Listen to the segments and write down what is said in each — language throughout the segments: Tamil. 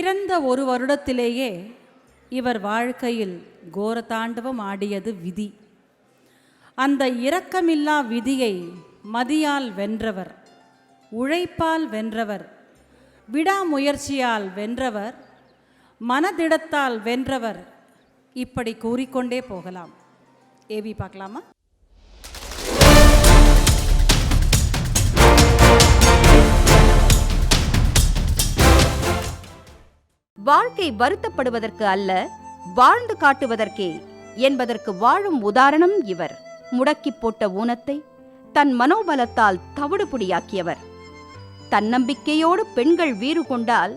பிறந்த ஒரு வருடத்திலேயே இவர் வாழ்க்கையில் கோரதாண்டவம் ஆடியது விதி. அந்த இரக்கமில்லா விதியை மதியால் வென்றவர், உழைப்பால் வென்றவர், விடாமுயற்சியால் வென்றவர், மனதிடத்தால் வென்றவர். இப்படி கூறிக்கொண்டே போகலாம். ஏவி பார்க்கலாமா? வாழ்க்கை வருத்தப்படுவதற்கு அல்ல, வாழ்ந்து காட்டுவதற்கே என்பதற்கு வாழும் உதாரணம் இவர். முடக்கி போட்ட ஊனத்தை தன் மனோபலத்தால் தவிடுபொடியாக்கியவர். தன்னம்பிக்கையோடு பெண்கள் வீறு கொண்டால்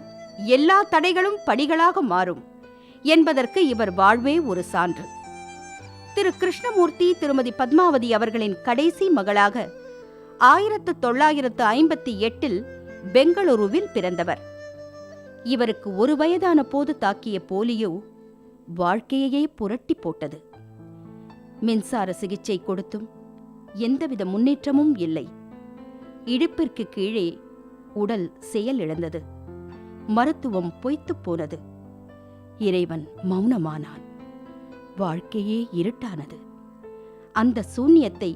எல்லா தடைகளும் படிகளாக மாறும் என்பதற்கு இவர் வாழ்வே ஒரு சான்று. திரு கிருஷ்ணமூர்த்தி திருமதி பத்மாவதி அவர்களின் கடைசி மகளாக 1958 பெங்களூருவில் பிறந்தவர். இவருக்கு 1 வயதான போது தாக்கிய போலியோ வாழ்க்கையையே புரட்டி போட்டது. மின்சார சிகிச்சை கொடுத்தும் எந்தவித முன்னேற்றமும் இல்லை. இடுப்பிற்கு கீழே உடல் செயலிழந்தது. மருத்துவம் பொய்த்துப் போனது. இறைவன் மௌனமானான். வாழ்க்கையே இருட்டானது. அந்த சூன்யத்தை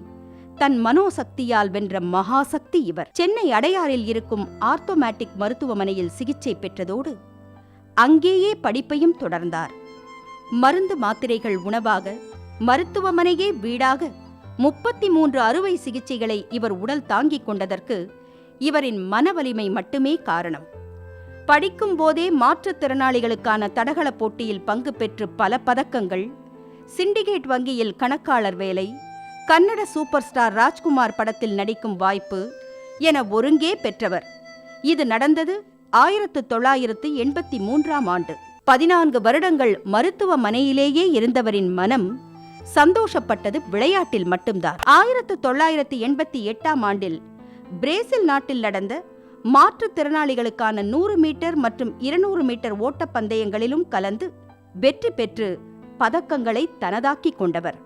தன் மனோசக்தியால் வென்ற மகாசக்தி இவர். சென்னை அடையாறில் இருக்கும் ஆர்த்தோமேட்டிக் மருத்துவமனையில் சிகிச்சை பெற்றதோடு அங்கேயே படிப்பையும் தொடர்ந்தார். மருந்து மாத்திரைகள் உணவாக, மருத்துவமனையே வீடாக 33 அறுவை சிகிச்சைகளை இவர் உடல் தாங்கிக் கொண்டதற்கு இவரின் மனவலிமை மட்டுமே காரணம். படிக்கும் போதே மாற்றுத்திறனாளிகளுக்கான தடகள போட்டியில் பங்கு பெற்று பல பதக்கங்கள், சிண்டிகேட் வங்கியில் கணக்காளர் வேலை, கன்னட சூப்பர் ஸ்டார் ராஜ்குமார் படத்தில் நடிக்கும் வாய்ப்பு என ஒருங்கே பெற்றவர். இது நடந்தது 1983ஆம் ஆண்டு. 14 வருடங்கள் மருத்துவமனையிலேயே இருந்தவரின் மனம் சந்தோஷப்பட்டது விளையாட்டில் மட்டும்தான். 1988ஆம் ஆண்டில் பிரேசில் நாட்டில் நடந்த மாற்றுத்திறனாளிகளுக்கான 100 மீட்டர் மற்றும் 200 மீட்டர் ஓட்டப் பந்தயங்களிலும் கலந்து வெற்றி பெற்று பதக்கங்களை தனதாக்கிக் கொண்டவர்.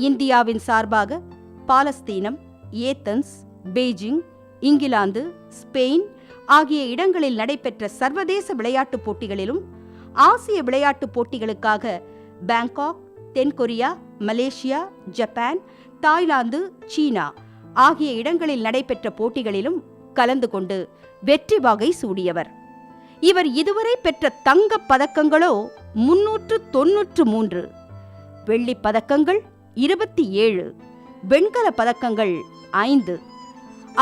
இந்தியாவின் சார்பாக பாலஸ்தீனம், ஏத்தன்ஸ், பெய்ஜிங், இங்கிலாந்து, ஸ்பெயின் ஆகிய இடங்களில் நடைபெற்ற சர்வதேச விளையாட்டுப் போட்டிகளிலும், ஆசிய விளையாட்டுப் போட்டிகளுக்காக பாங்காக், தென்கொரியா, மலேசியா, ஜப்பான், தாய்லாந்து, சீனா ஆகிய இடங்களில் நடைபெற்ற போட்டிகளிலும் கலந்து கொண்டு வெற்றி வாகை சூடியவர். இவர் இதுவரை பெற்ற தங்கப் பதக்கங்களோ 393, வெள்ளிப் பதக்கங்கள் 27, வெண்கல பதக்கங்கள் 5.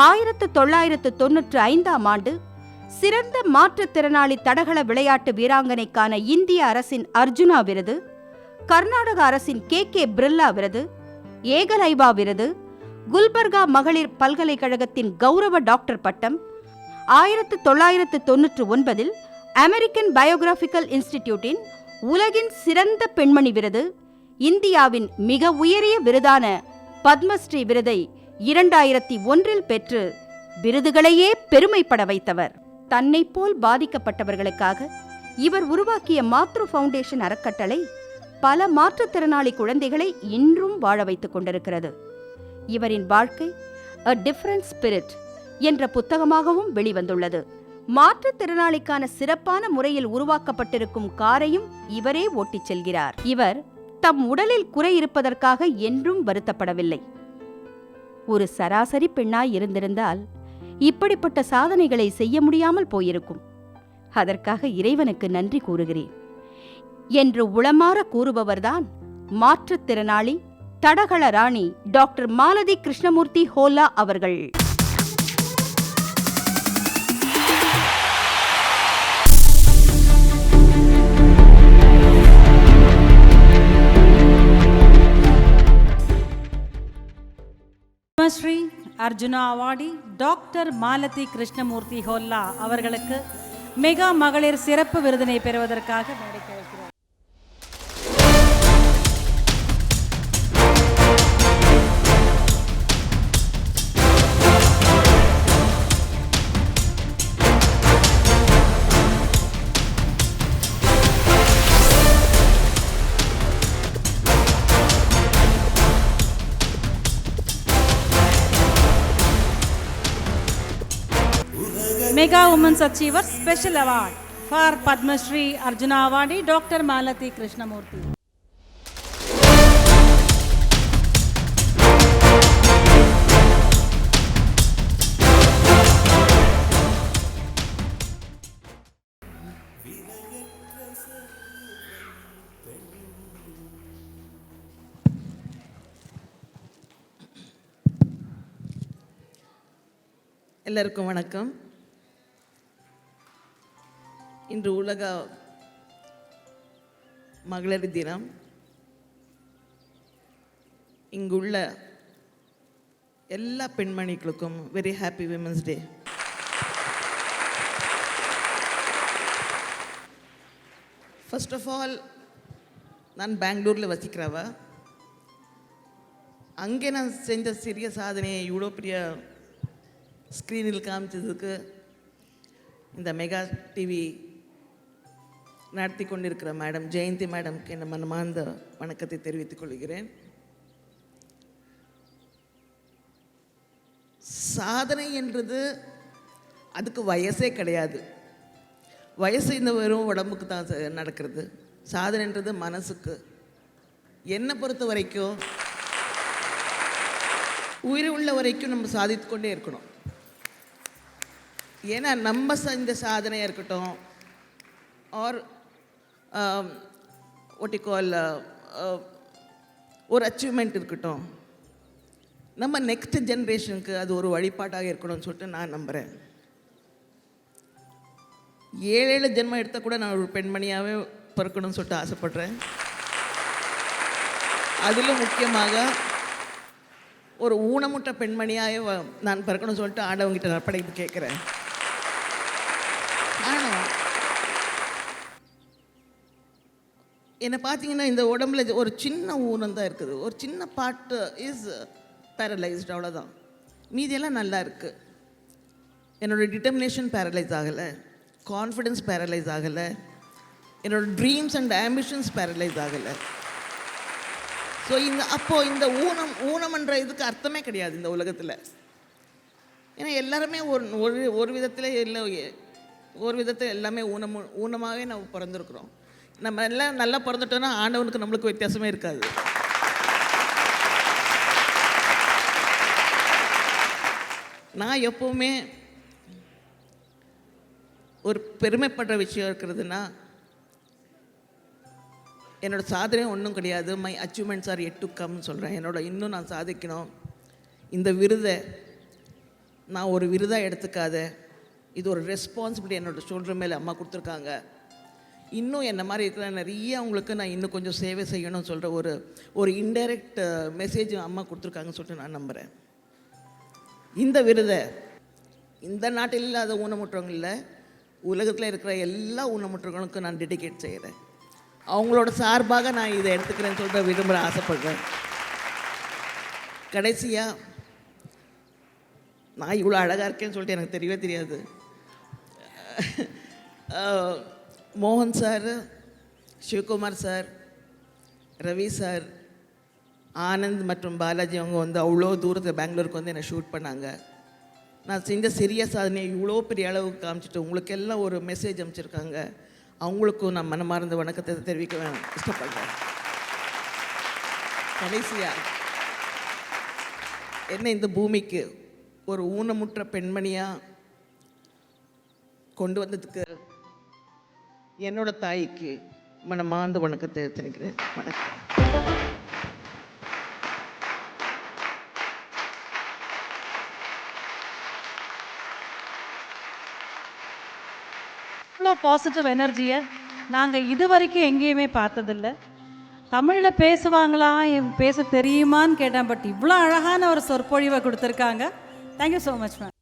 1995ஆம் ஆண்டு சிறந்த மாற்றுத்திறனாளி தடகள விளையாட்டு வீராங்கனைக்கான இந்திய அரசின் அர்ஜுனா விருது, கர்நாடக அரசின் KK பிர்லா விருது, ஏகலைவா விருது, குல்பர்கா மகளிர் பல்கலைக்கழகத்தின் கௌரவ டாக்டர் பட்டம், 1999 அமெரிக்கன் பயோகிராபிக்கல் இன்ஸ்டிடியூட்டின் உலகின் சிறந்த பெண்மணி விருது, இந்தியாவின் மிக உயரிய விருதான பத்மஸ்ரீ விருதை 2001 பெற்று விருதுகளையே பெருமைப்பட வைத்தவர். தன்னை போல் பாதிக்கப்பட்டவர்களுக்காக இவர் உருவாக்கிய மாத்ரு ஃபவுண்டேஷன் அறக்கட்டளை பல மாற்றுத்திறனாளி குழந்தைகளை இன்றும் வாழ வைத்துக் கொண்டிருக்கிறது. இவரின் வாழ்க்கை A Different Spirit என்ற புத்தகமாகவும் வெளிவந்துள்ளது. மாற்றுத்திறனாளிக்கான சிறப்பான முறையில் உருவாக்கப்பட்டிருக்கும் காரையும் இவரே ஓட்டிச் செல்கிறார். இவர் தம் உடலில் குறை இருப்பதற்காக என்றும் வருத்தப்படவில்லை. ஒரு சராசரி பெண்ணாய் இருந்திருந்தால் இப்படிப்பட்ட சாதனைகளை செய்ய முடியாமல் போயிருக்கும். அதற்காக இறைவனுக்கு நன்றி கூறுகிறேன் என்று உளமாற கூறுபவர்தான் மாற்றுத்திறனாளி தடகள ராணி டாக்டர் மாலதி கிருஷ்ணமூர்த்தி ஹோலா அவர்கள். பத்மஸ்ரீ அர்ஜுனா அவார்டி டாக்டர் மாலதி கிருஷ்ணமூர்த்தி ஹோல்லா அவர்களுக்கு மெகா மகளிர் சிறப்பு விருதினை பெறுவதற்காக மேடைக்கு அழைக்கிறோம். Mega Women's Achievers Special Award for Padmashri Arjuna awardee doctor Malathi Krishnamurthy. எல்லாருக்கும் வணக்கம். இன்று உலக மகளிர் தினம். இங்குள்ள எல்லா பெண்மணிகளுக்கும் very happy women's day. First of all, நான் பெங்களூரில் வசிக்கிறவ. அங்கே நான் செஞ்ச சிறிய சாதனையை இவ்வளோ பெரிய ஸ்க்ரீனில் காமிச்சதுக்கு இந்த மெகா டிவி நடத்தி கொண்டிருக்கிற மேடம் ஜெயந்தி மேடம்க்கு என் மனமார்ந்த வணக்கத்தை தெரிவித்துக் கொள்கிறேன். சாதனை என்றது அதுக்கு வயசே கிடையாது. வயசு இந்த வெறும் உடம்புக்கு தான் நடக்கிறது. சாதனைன்றது மனசுக்கு. என்னை பொறுத்த வரைக்கும் உயிர் உள்ள வரைக்கும் நம்ம சாதித்து கொண்டே இருக்கணும். ஏன்னா நம்ம செஞ்ச சாதனையாக இருக்கட்டும், ஆர் ஒட்டிக்கால் ஒரு அச்சீவ்மெண்ட் இருக்கட்டும், நம்ம நெக்ஸ்ட் ஜென்ரேஷனுக்கு அது ஒரு வழிபாட்டாக இருக்கணும்னு சொல்லிட்டு நான் நம்புகிறேன். 7 ஜென்மம் எடுத்தால் கூட நான் ஒரு பெண்மணியாகவே பிறக்கணும்னு சொல்லிட்டு ஆசைப்படுறேன். அதிலும் முக்கியமாக ஒரு ஊனமுற்ற பெண்மணியாகவே நான் பிறக்கணும்னு சொல்லிட்டு ஆண்டவங்கிட்ட நற்படைப்பு கேட்குறேன். ஆனால் என்னை பார்த்தீங்கன்னா இந்த உடம்புல ஒரு சின்ன ஊனம் தான் இருக்குது. ஒரு சின்ன பார்ட்டு இஸ் பேரலைஸ்டு, அவ்வளோதான். மீதியெல்லாம் நல்லா இருக்குது. என்னோடய டிட்டர்மினேஷன் பேரலைஸ் ஆகலை, கான்ஃபிடென்ஸ் பேரலைஸ் ஆகலை, என்னோடய ட்ரீம்ஸ் அண்ட் ஆம்பிஷன்ஸ் பேரலைஸ் ஆகலை. ஸோ இந்த ஊனம்ன்ற இதுக்கு அர்த்தமே கிடையாது இந்த உலகத்தில். ஏன்னா எல்லாருமே ஒரு விதத்தில் இல்லை, ஒரு விதத்தில் எல்லாமே ஊனமாகவே நம்ம பிறந்திருக்கிறோம். நம்ம எல்லாம் நல்லா பிறந்துட்டோன்னா ஆண்டவனுக்கு நம்மளுக்கு வித்தியாசமே இருக்காது. நான் எப்போவுமே ஒரு பெருமைப்படுற விஷயம் இருக்கிறதுனா, என்னோடய சாதனை ஒன்றும் கிடையாது. My achievements are yet to கம்னு சொல்கிறேன். இன்னும் நான் சாதிக்கணும். இந்த விருதை நான் ஒரு விருதாக எடுத்துக்காத, இது ஒரு ரெஸ்பான்சிபிலிட்டி என்னோடய ஷோல்டர் மேலே அம்மா கொடுத்துருக்காங்க. இன்னும் என்ன மாதிரி இருக்கிற நிறைய அவங்களுக்கு நான் இன்னும் கொஞ்சம் சேவை செய்யணும்னு சொல்கிற ஒரு இன்டைரக்ட் மெசேஜ் அம்மா கொடுத்துருக்காங்கன்னு சொல்லிட்டு நான் நம்புகிறேன். இந்த விருதை இந்த நாட்டில் இல்லாத ஊனமுற்றவங்க இல்லை, உலகத்தில் இருக்கிற எல்லா ஊனமுற்றவங்களுக்கும் நான் டெடிகேட் செய்கிறேன். அவங்களோட சார்பாக நான் இதை எடுத்துக்கிறேன்னு சொல்லிட்டு விரும்புகிறேன், ஆசைப்படுறேன். கடைசியாக, நான் இவ்வளோ அழகாக இருக்கேன்னு சொல்லிட்டு எனக்கு தெரியவே தெரியாது. மோகன் sir, Sivakumar sir, Ravi sir, Anand மற்றும் பாலாஜி அவங்க வந்து அவ்வளோ தூரத்தில் பெங்களூருக்கு வந்து என்னை ஷூட் பண்ணாங்க. நான் செஞ்ச சிறிய சாதனையை இவ்வளோ பெரிய அளவுக்கு காமிச்சிட்டு உங்களுக்கு எல்லாம் ஒரு மெசேஜ் அனுப்பிச்சிருக்காங்க. அவங்களுக்கும் நான் மனமார்ந்த வணக்கத்தை தெரிவிக்க இஷ்டப்படுறேன். கடைசியாக என்ன இந்த பூமிக்கு ஒரு ஊனமுற்ற பெண்மணியாக கொண்டு வந்ததுக்கு என்னோட தாய்க்கு மனமார்ந்த வணக்கத்தை தெரிவிக்கிறேன். வணக்கம். இவ்வளோ பாசிட்டிவ் எனர்ஜியை நாங்கள் இது வரைக்கும் எங்கேயுமே பார்த்ததில்ல. தமிழில் பேசுவாங்களா, பேச தெரியுமான்னு கேட்டேன். பட் இவ்வளோ அழகான ஒரு சொற்பொழிவை கொடுத்துருக்காங்க. Thank you so much ma'am.